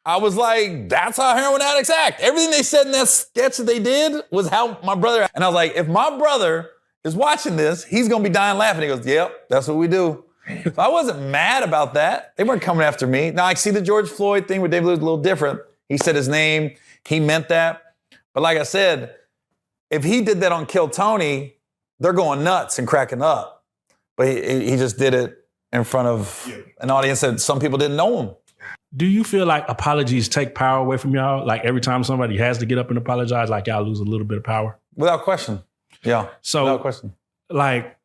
I was like, that's how heroin addicts act. Everything they said in that sketch that they did was how my brother, and I was like, if my brother is watching this, he's gonna be dying laughing. He goes, yep, that's what we do. So I wasn't mad about that. They weren't coming after me. Now I see the George Floyd thing where David Lewis was a little different. He said his name, he meant that. But like I said, if he did that on Kill Tony, they're going nuts and cracking up. But he just did it in front of an audience that some people didn't know him. Do you feel like apologies take power away from y'all? Like every time somebody has to get up and apologize, like y'all lose a little bit of power? Without question. Yeah, so, without question. Like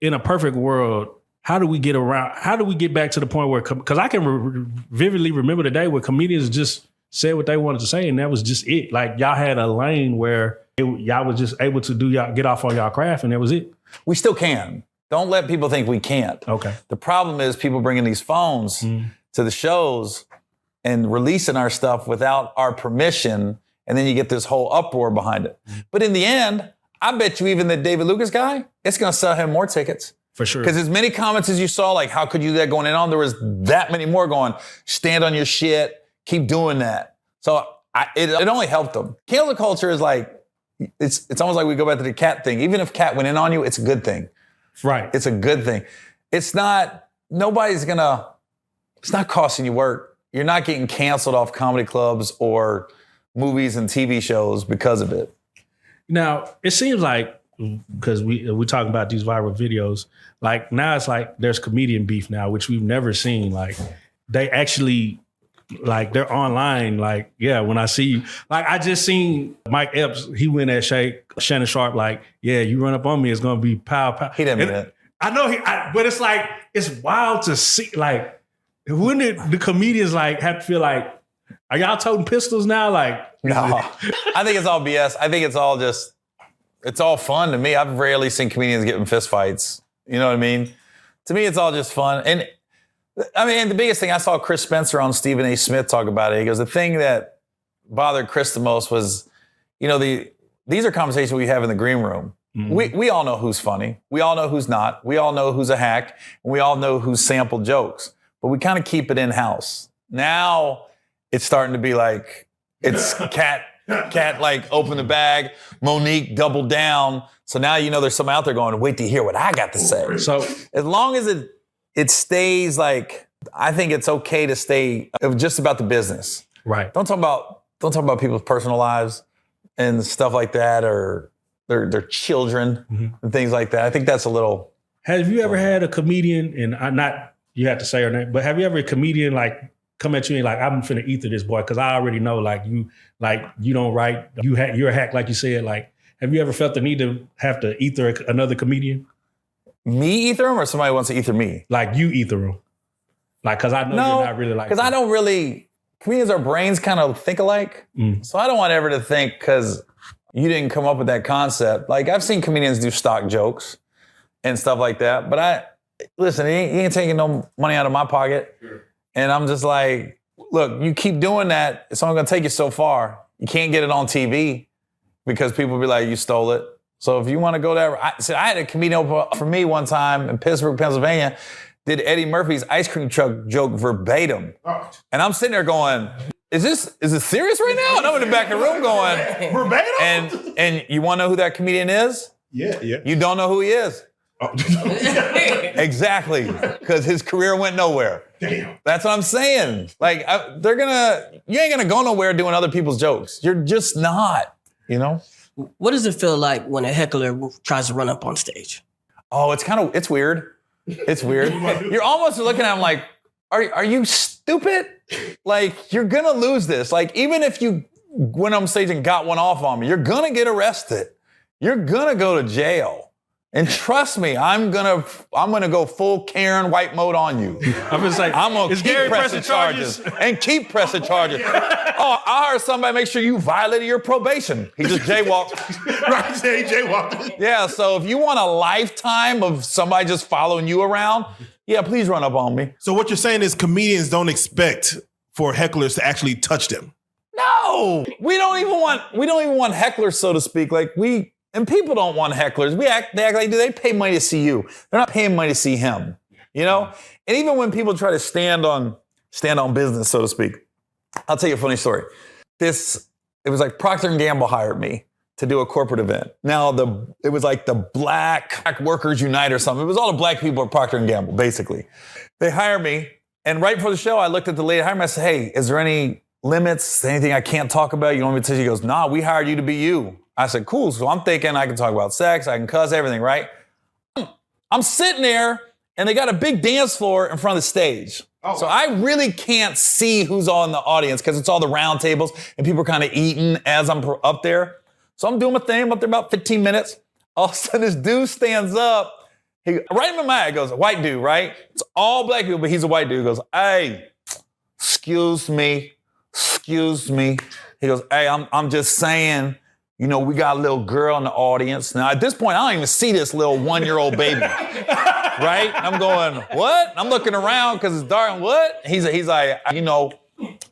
in a perfect world, how do we get back to the point where, because I can vividly remember the day where comedians just said what they wanted to say and that was just it. Like y'all had a lane where y'all was just able to get off on y'all craft and that was it. We still can. Don't let people think we can't. Okay. The problem is people bringing these phones to the shows and releasing our stuff without our permission, and then you get this whole uproar behind it. But in the end, I bet you even the David Lucas guy, it's going to sell him more tickets. For sure. Because as many comments as you saw, like, how could you do that going in on, there was that many more going, stand on your shit, keep doing that. So it only helped them. Cancel culture is like, it's almost like we go back to the cat thing. Even if cat went in on you, it's a good thing. Right. It's a good thing. It's not costing you work. You're not getting canceled off comedy clubs or movies and TV shows because of it. Now, it seems like, because we're talking about these viral videos, like now it's like there's comedian beef now, which we've never seen. Like they actually, like they're online. Like, yeah, when I see you, like I just seen Mike Epps, he went at Shannon Sharp, like, yeah, you run up on me, it's gonna be pow, pow. He didn't mean it. I know but it's like, it's wild to see, like, wouldn't the comedians like have to feel like, are y'all toting pistols now? Like, no, I think it's all BS. I think it's all fun to me. I've rarely seen comedians get in fist fights. You know what I mean? To me, it's all just fun. And I mean, and the biggest thing, I saw Chris Spencer on Stephen A. Smith talk about it. He goes, the thing that bothered Chris the most was, you know, these are conversations we have in the green room. Mm-hmm. We all know who's funny. We all know who's not. We all know who's a hack. And we all know who's sampled jokes. But we kind of keep it in-house. Now it's starting to be like, it's Cat like open the bag, Monique double down. So now you know there's some out there going, wait to hear what I got to say. So as long as it stays like, I think it's okay to stay just about the business. Right. Don't talk about people's personal lives and stuff like that, or their children and things like that. I think that's a little. Have you ever had a comedian, and not you have to say her name, but have you ever a comedian like come at you and like, I'm finna ether this boy because I already know like you don't write, you're a hack like you said. Like, have you ever felt the need to have to ether another comedian? Me ether him, or somebody wants to ether me? Like you ether him. Like, because I know you're not really like. Because I don't really. Comedians, our brains kind of think alike, so I don't want ever to think because you didn't come up with that concept. Like I've seen comedians do stock jokes and stuff like that, but listen, he ain't taking no money out of my pocket. Sure. And I'm just like, look, you keep doing that, it's only gonna take you so far. You can't get it on TV because people will be like, you stole it. So if you wanna go there, I had a comedian for me one time in Pittsburgh, Pennsylvania, did Eddie Murphy's ice cream truck joke verbatim. And I'm sitting there going, is this serious right now? And I'm in the back of the room going, verbatim? And you wanna know who that comedian is? Yeah. You don't know who he is. Oh. Exactly, because his career went nowhere. Damn. That's what I'm saying. Like, you ain't gonna go nowhere doing other people's jokes. You're just not, you know? What does it feel like when a heckler tries to run up on stage? Oh, it's weird. It's weird. You're almost looking at him like, are you stupid? Like, you're gonna lose this. Like, even if you went on stage and got one off on me, you're gonna get arrested. You're gonna go to jail. And trust me, I'm gonna go full Karen white mode on you. I'm just like, I'm gonna keep pressing charges and keep pressing charges. Oh, I heard somebody make sure you violated your probation. He just jaywalked. Right, he jaywalked. Yeah, so if you want a lifetime of somebody just following you around, yeah, please run up on me. So what you're saying is comedians don't expect for hecklers to actually touch them. No, we don't even want hecklers, so to speak. Like and people don't want hecklers. They act like, do they pay money to see you? They're not paying money to see him, you know? And even when people try to stand on business, so to speak, I'll tell you a funny story. It was like Procter & Gamble hired me to do a corporate event. Now, it was like the Black Workers Unite or something. It was all the black people at Procter & Gamble, basically. They hired me, and right before the show, I looked at the lady hiring me. I said, hey, is there any limits, anything I can't talk about? You want me to tell you? She goes, nah, we hired you to be you. I said, cool. So I'm thinking I can talk about sex, I can cuss, everything, right? I'm sitting there, and they got a big dance floor in front of the stage. Oh, so I really can't see who's on the audience because it's all the round tables and people are kind of eating as I'm up there. So I'm doing my thing. I'm up there about 15 minutes. All of a sudden, this dude stands up. Right in my eye, goes, a white dude, right? It's all black people, but he's a white dude. He goes, hey, excuse me. He goes, hey, I'm just saying, you know, we got a little girl in the audience. Now, at this point, I don't even see this little 1-year-old baby. Right? I'm going, what? I'm looking around because it's dark. What? He's like, you know,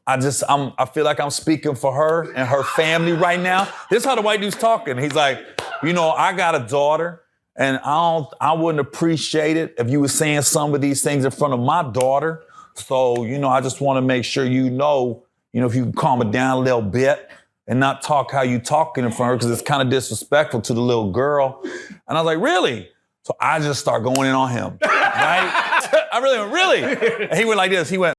I feel like I'm speaking for her and her family right now. This is how the white dude's talking. He's like, you know, I got a daughter, and I wouldn't appreciate it if you were saying some of these things in front of my daughter. So, you know, I just want to make sure you know, if you can calm it down a little bit and not talk how you talking in front of her because it's kind of disrespectful to the little girl. And I was like, really? So I just start going in on him, right? I really went, really? And he went like this. He went,